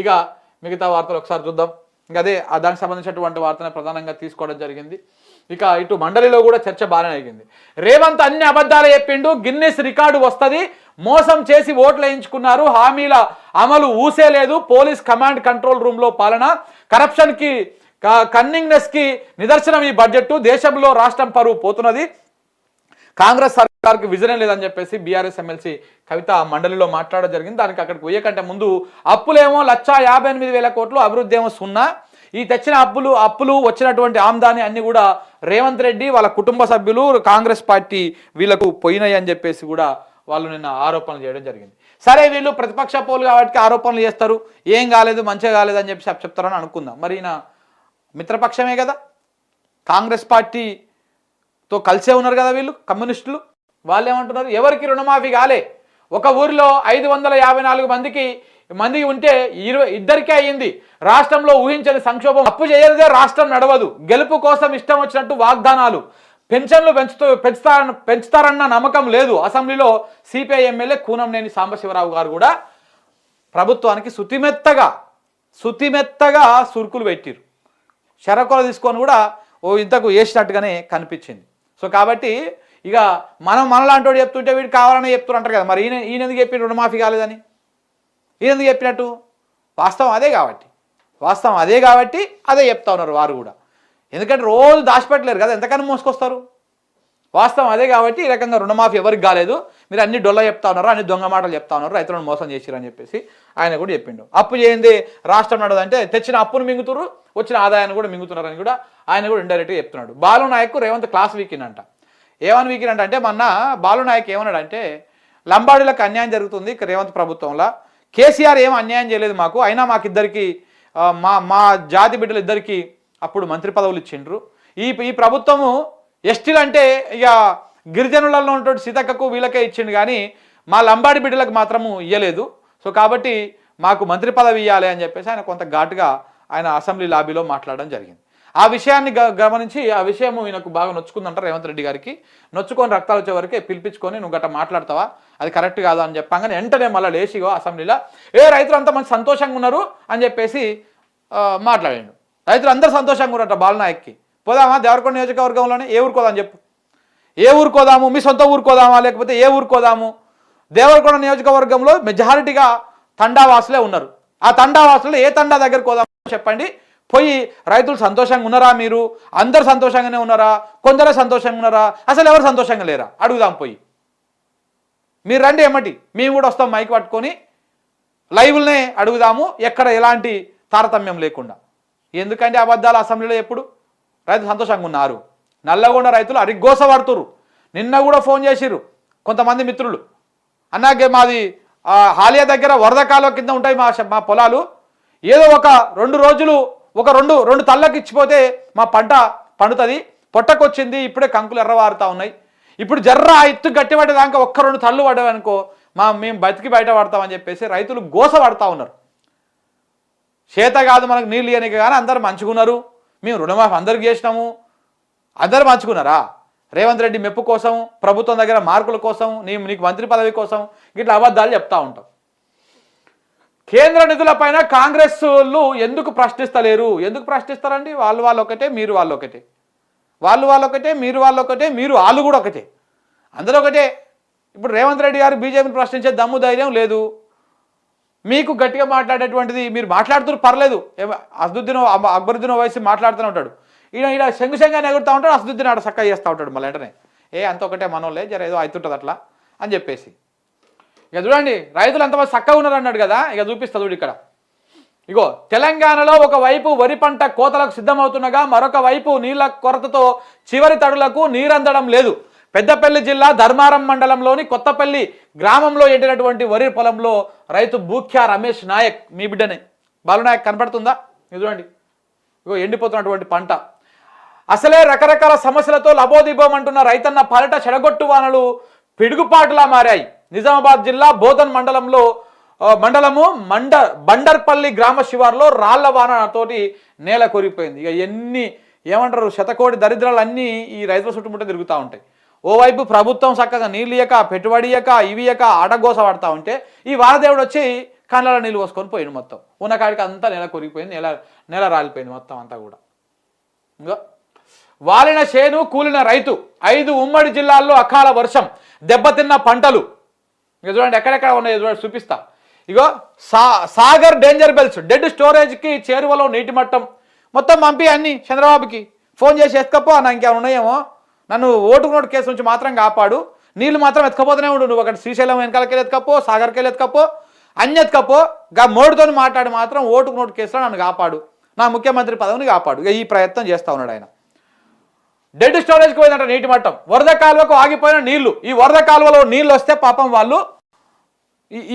ఇక మిగతా వార్తలు ఒకసారి చూద్దాం. ఇంకా అదే దానికి సంబంధించినటువంటి వార్తను ప్రధానంగా తీసుకోవడం జరిగింది. ఇక ఇటు మండలిలో కూడా చర్చ బాగానే అయింది. రేవంత్ అన్ని అబద్ధాలు చెప్పిండు, గిన్నెస్ రికార్డు వస్తుంది, మోసం చేసి ఓట్లు వేయించుకున్నారు, హామీల అమలు ఊసే లేదు, పోలీస్ కమాండ్ కంట్రోల్ రూమ్లో పాలన, కరప్షన్కి కన్నింగ్నెస్కి నిదర్శనం ఈ బడ్జెట్, దేశంలో రాష్ట్రం పరువు పోతున్నది, కాంగ్రెస్ సర్కార్కి విజనే లేదని చెప్పేసి బీఆర్ఎస్ ఎమ్మెల్సీ కవిత మండలిలో మాట్లాడడం జరిగింది. దానికి అక్కడికి పోయే కంటే ముందు అప్పులేమో 1,58,000 కోట్లు, అభివృద్ధి ఏమో 0, ఈ తెచ్చిన అప్పులు వచ్చినటువంటి ఆమ్దాని అన్ని కూడా రేవంత్ రెడ్డి వాళ్ళ కుటుంబ సభ్యులు కాంగ్రెస్ పార్టీ వీళ్ళకు పోయినాయి అని చెప్పేసి కూడా వాళ్ళు నిన్న ఆరోపణలు చేయడం జరిగింది. సరే వీళ్ళు ప్రతిపక్ష పోలు కాబట్టి ఆరోపణలు చేస్తారు, ఏం కాలేదు మంచిగా కాలేదు అని చెప్పి చెప్తారని అనుకుందాం. మరి ఈయన మిత్రపక్షమే కదా, కాంగ్రెస్ పార్టీతో కలిసే ఉన్నారు కదా వీళ్ళు కమ్యూనిస్టులు. వాళ్ళు ఏమంటున్నారు, ఎవరికి రుణమాఫీ కాలే, ఒక ఊరిలో 554 మందికి ఉంటే 2 అయ్యింది, రాష్ట్రంలో ఊహించని సంక్షోభం, అప్పు చేయలేదే రాష్ట్రం నడవదు, గెలుపు కోసం ఇష్టం వచ్చినట్టు వాగ్దానాలు, పెన్షన్లు పెంచుతారన్న నమ్మకం లేదు. అసెంబ్లీలో సిపిఐ ఎమ్మెల్యే కూనంనేని సాంబశివరావు గారు కూడా ప్రభుత్వానికి సుతిమెత్తగా సురుకులు పెట్టిరు, షరకులు తీసుకొని కూడా ఇంతకు వేసినట్టుగానే కనిపించింది. సో కాబట్టి ఇక మనలాంటి చెప్తుంటే వీడు కావాలని చెప్తున్నారు కదా, మరి ఈయన ఎందుకు చెప్పి రుణమాఫీ కాలేదని, ఈయన ఎందుకు చెప్పినట్టు? వాస్తవం అదే కాబట్టి అదే చెప్తా ఉన్నారు వారు కూడా, ఎందుకంటే రోజు దాచిపెట్టలేరు కదా, ఎంతకన్నా మోసుకొస్తారు. వాస్తవం అదే కాబట్టి ఈ రకంగా రుణమాఫీ ఎవరికి కాలేదు, మీరు అన్ని డొల్ల చెప్తా ఉన్నారు, అన్ని దొంగ మాటలు చెప్తా ఉన్నారు, రైతులను మోసం చేసిరని చెప్పేసి ఆయన కూడా చెప్పిండు. అప్పు చేయింది రాష్ట్రం నడదంటే తెచ్చిన అప్పును మింగుతురు, వచ్చిన ఆదాయాన్ని కూడా మింగుతున్నారని కూడా ఆయన కూడా ఇండైరెక్ట్గా చెప్తున్నాడు. బాలు నాయక్ రేవంత్ క్లాస్ వీకినంట. ఏమని వీకినంట అంటే, మొన్న బాలు నాయక్ ఏమన్నాడంటే, లంబాడీలకు అన్యాయం జరుగుతుంది రేవంత్ ప్రభుత్వంలో, కేసీఆర్ ఏం అన్యాయం చేయలేదు మాకు, అయినా మాకిద్దరికి మా జాతి బిడ్డలు ఇద్దరికి అప్పుడు మంత్రి పదవులు ఇచ్చిండ్రు, ఈ ప్రభుత్వము ఎస్టీలు అంటే ఇక గిరిజనులలో ఉన్నటువంటి సీతక్కకు వీళ్ళకే ఇచ్చిండు కానీ మా లంబాడి బిడ్డలకు మాత్రము ఇయ్యలేదు, సో కాబట్టి మాకు మంత్రి పదవి ఇవ్వాలి అని చెప్పేసి ఆయన కొంత ఘాటుగా ఆయన అసెంబ్లీ లాబీలో మాట్లాడడం జరిగింది. ఆ విషయాన్ని గమనించి ఆ విషయము ఈయనకు బాగా నొచ్చుకుందంటారు రేవంత్ రెడ్డి గారికి. నొచ్చుకొని రక్తాలు వచ్చే వరకే పిలిపించుకొని నువ్వు గట్ట మాట్లాడతావా, అది కరెక్ట్ కాదా అని చెప్పాగానే వెంటనే మళ్ళీ లేచిగో అసెంబ్లీలో రైతులు అంతా మంచి సంతోషంగా ఉన్నారు అని చెప్పేసి మాట్లాడాడు. రైతులు అందరూ సంతోషంగా ఉన్నారట బాలనాయక్కి. పోదామా దేవరకొండ నియోజకవర్గంలోనే, ఏ ఊరు కోదాం చెప్పు, ఏ ఊరు కోదాము, మీ సొంత ఊరు కోదామా లేకపోతే ఏ ఊరు కోదాము? దేవరకొండ నియోజకవర్గంలో మెజారిటీగా తండావాసులే ఉన్నారు. ఆ తండావాసులు ఏ తండా దగ్గర కోదామో చెప్పండి, పోయి రైతులు సంతోషంగా ఉన్నారా, మీరు అందరు సంతోషంగానే ఉన్నారా, కొందరే సంతోషంగా ఉన్నారా, అసలు ఎవరు సంతోషంగా లేరా అడుగుదాం పోయి. మీరు రండి ఎమ్మటి, మేము కూడా వస్తాం మైక్ పట్టుకొని లైవ్లనే అడుగుదాము, ఎక్కడ ఎలాంటి తారతమ్యం లేకుండా. ఎందుకంటే అబద్ధాలు అసెంబ్లీలో ఎప్పుడు రైతులు సంతోషంగా ఉన్నారు. నల్లగొండ రైతులు అరిగోస పడుతురు. నిన్న కూడా ఫోన్ చేసిర్రు కొంతమంది మిత్రులు, అన్నాకే మాది హాలియా దగ్గర వరద కాలువ కింద ఉంటాయి మా పొలాలు, ఏదో ఒక 2 రోజులు ఒక రెండు తళ్ళకి ఇచ్చిపోతే మా పంట పండుతుంది, పొట్టకొచ్చింది, ఇప్పుడే కంకులు ఎర్రవారుతా ఉన్నాయి, ఇప్పుడు జర్ర ఎత్తు గట్టి పడేదాకా 1-2 తళ్ళు పడ్డావనుకో మేము బతికి బయట పడతామని చెప్పేసి రైతులు గోస పడతా ఉన్నారు. చేత కాదు మనకు నీళ్ళు ఇయనికి కానీ అందరు మంచుకున్నారు, మేము రుణమాఫీ అందరికి చేసినాము, అందరు మంచుకున్నారా? రేవంత్ రెడ్డి మెప్పు కోసం, ప్రభుత్వం దగ్గర మార్కుల కోసం, నీకు మంత్రి పదవి కోసం ఇట్లా అబద్ధాలు చెప్తా ఉంటాం. కేంద్ర నిధులపైన కాంగ్రెస్ వాళ్ళు ఎందుకు ప్రశ్నిస్తలేరు? ఎందుకు ప్రశ్నిస్తారండి? వాళ్ళు ఒకటే, మీరు వాళ్ళు ఒకటే, మీరు వాళ్ళు ఒకటే, మీరు వాళ్ళు కూడా ఒకటే, అందరూ ఒకటే. ఇప్పుడు రేవంత్ రెడ్డి గారు బీజేపీని ప్రశ్నించే దమ్ము ధైర్యం లేదు, మీకు గట్టిగా మాట్లాడేటువంటిది మీరు మాట్లాడుతున్నారు పర్లేదు, అక్బరుద్దీన్ ఓవైసీ మాట్లాడుతూనే ఉంటాడు, ఈయన శంగుశంగానే ఎగురుతూ ఉంటాడు, అసదుద్దీన్ ఆడ చక్కగా చేస్తూ ఉంటాడు, మళ్ళీ వెంటనే అంత ఒకటే మనోళ్ళే జర ఏదో అవుతుంటుంది అట్లా అని చెప్పేసి. ఇక చూడండి రైతులు అంతమంది చక్కగా ఉన్నారు అన్నాడు కదా, ఇక చూపిస్తా చూడు ఇక్కడ. ఇగో తెలంగాణలో ఒకవైపు వరి పంట కోతలకు సిద్ధమవుతుండగా మరొక వైపు నీళ్ల కొరతతో చివరి తడులకు నీరందడం లేదు. పెద్దపల్లి జిల్లా ధర్మారం మండలంలోని కొత్తపల్లి గ్రామంలో ఎండినటువంటి వరి పొలంలో రైతు బూఖ్యా రమేష్ నాయక్, మీ బిడ్డనే బాలునాయక్ కనపడుతుందా? ఇది చూడండి, ఇగో ఎండిపోతున్నటువంటి పంట. అసలే రకరకాల సమస్యలతో లబోదిబోం అంటున్న రైతన్న పాలిట చెడగొట్టు వానలు పిడుగుపాటులా మారాయి. నిజామాబాద్ జిల్లా బోధన్ మండలము బండర్పల్లి గ్రామ శివార్లో రాళ్ల వానతోటి నేల కొరిగిపోయింది. ఇక ఏమంటారు శతకోటి దరిద్రాలు అన్నీ ఈ రైతుల చుట్టుముట్ట తిరుగుతూ ఉంటాయి. ఓవైపు ప్రభుత్వం చక్కగా నీళ్ళు ఇయ్యక, పెట్టుబడి ఇయ్యక, ఇవి ఇయ్యక ఆటగోస పడతా ఉంటే ఈ వారదేవుడు వచ్చి కళ్ళలో నీళ్ళు పోసుకొని పోయింది మొత్తం. ఉన్న కాడికి అంతా నెల కొరిగిపోయింది, నెల రాలిపోయింది మొత్తం అంతా కూడా. ఇంకా వాలిన చేను కూలిన రైతు, 5 ఉమ్మడి జిల్లాల్లో అకాల వర్షం, దెబ్బతిన్న పంటలు. ఇక చూడండి ఎక్కడెక్కడ ఉన్నాయో చూడండి, చూపిస్తా. ఇగో సాగర్ డేంజర్ బెల్స్, డెడ్ స్టోరేజ్కి చేరువలో నీటి మట్టం. మొత్తం పంపి అన్ని చంద్రబాబుకి ఫోన్ చేసి ఎత్తుకపో అన్న, ఇంకేమైనా ఉన్నాయేమో, నన్ను ఓటుకు నోటు కేసు నుంచి మాత్రం కాపాడు, నీళ్ళు మాత్రం ఎత్తుకపోతూనే ఉండు, నువ్వు అక్కడ శ్రీశైలం వెనకాలకెళ్ళి ఎత్తుకపో, సాగర్కెళ్ళి ఎత్తుకపో, అన్ని ఎత్తుకపో, మోడుతో మాట్లాడి మాత్రం ఓటుకు నోటు కేసులో నన్ను కాపాడు, నా ముఖ్యమంత్రి పదవిని కాపాడు. ఇక ఈ ప్రయత్నం చేస్తూ ఉన్నాడు ఆయన. డెడ్ స్టోరేజ్కి పోయిందంట నీటి మట్టం, వరద కాలువకు ఆగిపోయిన నీళ్లు. ఈ వరద కాలువలో నీళ్ళు వస్తే పాపం వాళ్ళు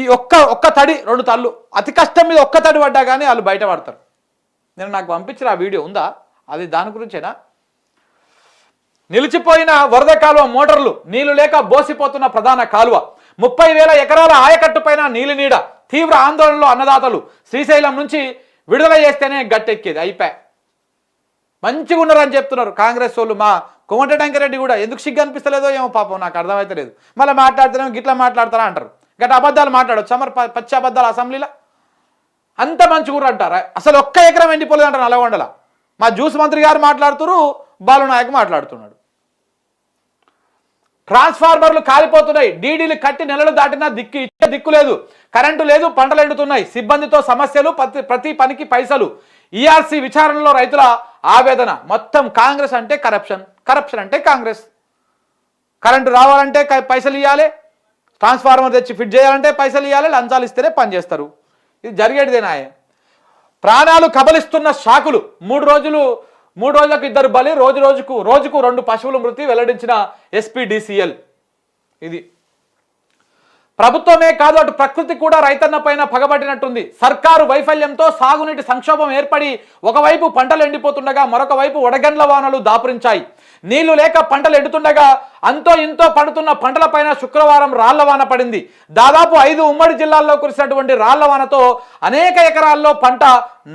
ఈ ఒక్క తడి 2 తళ్ళు, అతి కష్టం మీద ఒక్క తడి పడ్డా కానీ వాళ్ళు బయటపడతారు. నేను నాకు పంపించిన ఆ వీడియో ఉందా, అది దాని గురించేనా? నిలిచిపోయిన వరద కాలువ మోటార్లు, నీళ్లు లేక బోసిపోతున్న ప్రధాన కాలువ, 30,000 ఎకరాల ఆయకట్టు పైన నీలి నీడ, తీవ్ర ఆందోళనలో అన్నదాతలు. శ్రీశైలం నుంచి విడుదల చేస్తేనే గట్టెక్కేది, అయిపోయి మంచిగా ఉన్నారని చెప్తున్నారు కాంగ్రెస్ వాళ్ళు. మా కోమటిరెడ్డి రెడ్డి కూడా ఎందుకు సిగ్గు అనిపిస్తలేదో ఏమో పాపం, నాకు అర్థమైతే లేదు. మళ్ళీ మాట్లాడితేనేమో గిట్లా మాట్లాడతారా అంటారు. గట్ట అబద్ధాలు మాట్లాడవచ్చు, మరి పచ్చి అబద్ధాలు అసెంబ్లీలో అంత మంచిగా అంటారా? అసలు ఒక్క ఎకరం ఎండిపోలేదు అంటారు నల్లగొండల. మా జ్యూస్ మంత్రి గారు మాట్లాడుతున్నారు, బాలునాయక్ మాట్లాడుతున్నాడు. ట్రాన్స్ఫార్మర్లు కాలిపోతున్నాయి, డీడీలు కట్టి నెలలు దాటినా దిక్కు లేదు, కరెంటు లేదు, పంటలు ఎండుతున్నాయి, సిబ్బందితో సమస్యలు, ప్రతి పనికి పైసలు. ఈఆర్సీ విచారణలో రైతుల ఆవేదన. మొత్తం కాంగ్రెస్ అంటే కరప్షన్, కరప్షన్ అంటే కాంగ్రెస్. కరెంటు రావాలంటే పైసలు ఇవ్వాలి, ట్రాన్స్ఫార్మర్ తెచ్చి ఫిట్ చేయాలంటే పైసలు ఇవ్వాలి, లంచాలు ఇస్తేనే పని చేస్తారు. ఇది జరిగేటిదేనా? ప్రాణాలు కబలిస్తున్న షాకులు. 3 రోజులకు 2 బలి, రోజుకు 2 పశువుల మృతి వెల్లడించిన ఎస్పీడీసీఎల్. ఇది ప్రభుత్వమే కాదు, అటు ప్రకృతి కూడా రైతన్న పైన పగబట్టినట్టుంది. సర్కారు వైఫల్యంతో సాగునీటి సంక్షోభం ఏర్పడి ఒకవైపు పంటలు ఎండిపోతుండగా మరొక వైపు వడగండ్ల వానలు దాపురించాయి. నీళ్లు లేక పంటలు ఎండుతుండగా అంతో ఇంతో పడుతున్న పంటలపైన శుక్రవారం రాళ్ల వాన పడింది. దాదాపు 5 ఉమ్మడి జిల్లాల్లో కురిసినటువంటి రాళ్ల వానతో అనేక ఎకరాల్లో పంట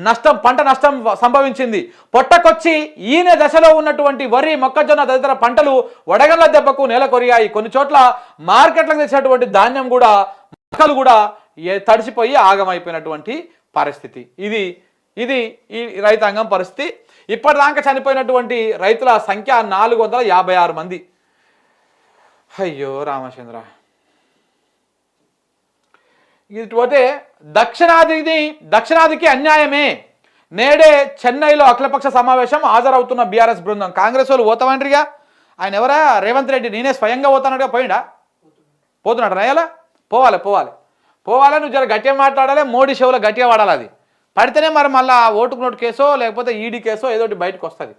నష్టం సంభవించింది. పొట్టకొచ్చి ఈయన దశలో ఉన్నటువంటి వరి, మొక్కజొన్న తదితర పంటలు వడగండ్ల దెబ్బకు నేలకొరిగాయి. కొన్ని చోట్ల మార్కెట్లకు తెచ్చినటువంటి ధాన్యం కూడా మొక్కలు కూడా తడిసిపోయి ఆగమైపోయినటువంటి పరిస్థితి. ఇది ఈ రైతాంగం పరిస్థితి. ఇప్పటిదాకా చనిపోయినటువంటి రైతుల సంఖ్య 456 మంది. అయ్యో రామచంద్ర. ఇకపోతే దక్షిణాదికి అన్యాయమే. నేడే చెన్నైలో అఖిలపక్ష సమావేశం హాజరవుతున్న బీఆర్ఎస్ బృందం. కాంగ్రెస్ వాళ్ళు పోతామంటారుగా, ఆయన ఎవరా? రేవంత్ రెడ్డి. నేనే స్వయంగా పోతానట్టుగా పోతున్నాడు నయ్యాలా? పోవాలి. నువ్వు జర గట్టిగా మాట్లాడాలి, మోడీ షోలో గట్టిగా వాడాలి. అది పడితేనే మరి మళ్ళీ ఓటుకు నోటు కేసో లేకపోతే ఈడీ కేసో ఏదో బయటకు వస్తుంది.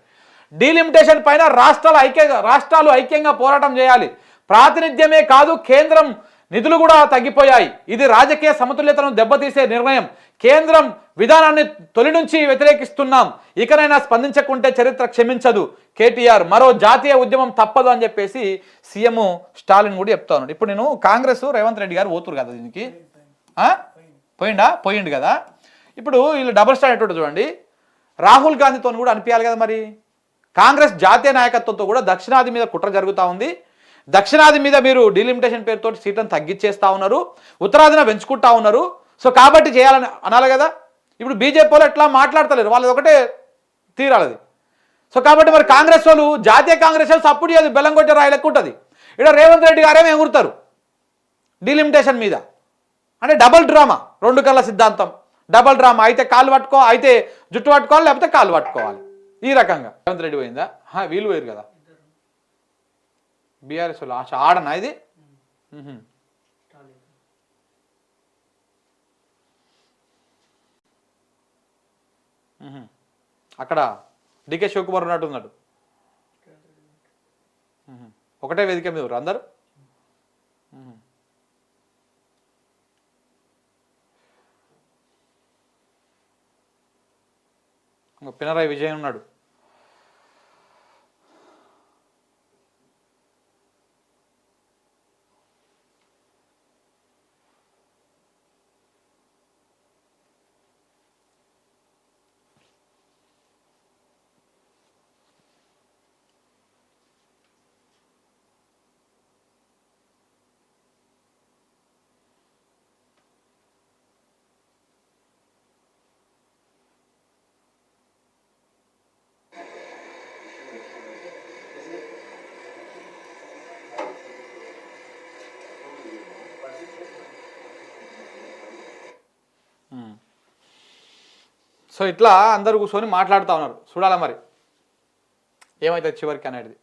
డీలిమిటేషన్ పైన రాష్ట్రాలు ఐక్యంగా పోరాటం చేయాలి. ప్రాతినిధ్యమే కాదు, కేంద్రం నిధులు కూడా తగ్గిపోయాయి. ఇది రాజకీయ సమతుల్యతను దెబ్బతీసే నిర్ణయం. కేంద్రం విధానాన్ని తొలి నుంచి వ్యతిరేకిస్తున్నాం. ఇకనైనా స్పందించకుంటే చరిత్ర క్షమించదు. కేటీఆర్. మరో జాతీయ ఉద్యమం తప్పదు అని చెప్పేసి సీఎం స్టాలిన్ కూడా చెప్తా ఉన్నాడు. ఇప్పుడు నేను కాంగ్రెస్ రేవంత్ రెడ్డి గారు పోతురు కదా దీనికి, పోయిండు కదా. ఇప్పుడు వీళ్ళు డబుల్ స్టాండ్ ఎటువంటి చూడండి. రాహుల్ గాంధీతో కూడా అనిపించాలి కదా. మరి కాంగ్రెస్ జాతీయ నాయకత్వంతో కూడా దక్షిణాది మీద కుట్ర జరుగుతూ ఉంది. దక్షిణాది మీద మీరు డీలిమిటేషన్ పేరుతో సీట్లను తగ్గించేస్తూ ఉన్నారు, ఉత్తరాదిన పెంచుకుంటా ఉన్నారు. సో కాబట్టి చేయాలని అనాలి కదా. ఇప్పుడు బీజేపీ వాళ్ళు ఎట్లా మాట్లాడతలేరు, వాళ్ళది ఒకటే తీరాలది. సో కాబట్టి మరి కాంగ్రెస్ వాళ్ళు, జాతీయ కాంగ్రెస్ వాళ్ళు సపోర్ట్ చేయదు, బెల్లం కొట్టే రాయి లెక్క ఉంటుంది. ఇక్కడ రేవంత్ రెడ్డి గారేమో ఎగురుతారు డీలిమిటేషన్ మీద. అంటే డబల్ డ్రామా, 2 కళ్ళ సిద్ధాంతం, డబల్ డ్రామా. అయితే కాళ్ళు పట్టుకో, అయితే జుట్టు పట్టుకోవాలి, లేకపోతే కాళ్ళు పట్టుకోవాలి. ఈ రకంగా రేవంత్ రెడ్డి పోయిందా? వీళ్ళు పోయారు కదా బీఆర్ఎస్ వాళ్ళు. ఆడనా ఇది? అక్కడ డికే శివకుమార్ ఉన్నట్టున్నాడు. ఒకటే వేదిక మీద అందరు. పినరాయి విజయన్ ఉన్నాడు. సో ఇట్లా అందరు కూర్చొని మాట్లాడుతూ ఉన్నారు, చూడాలి మరి ఏమైతే చివరికి అనేది.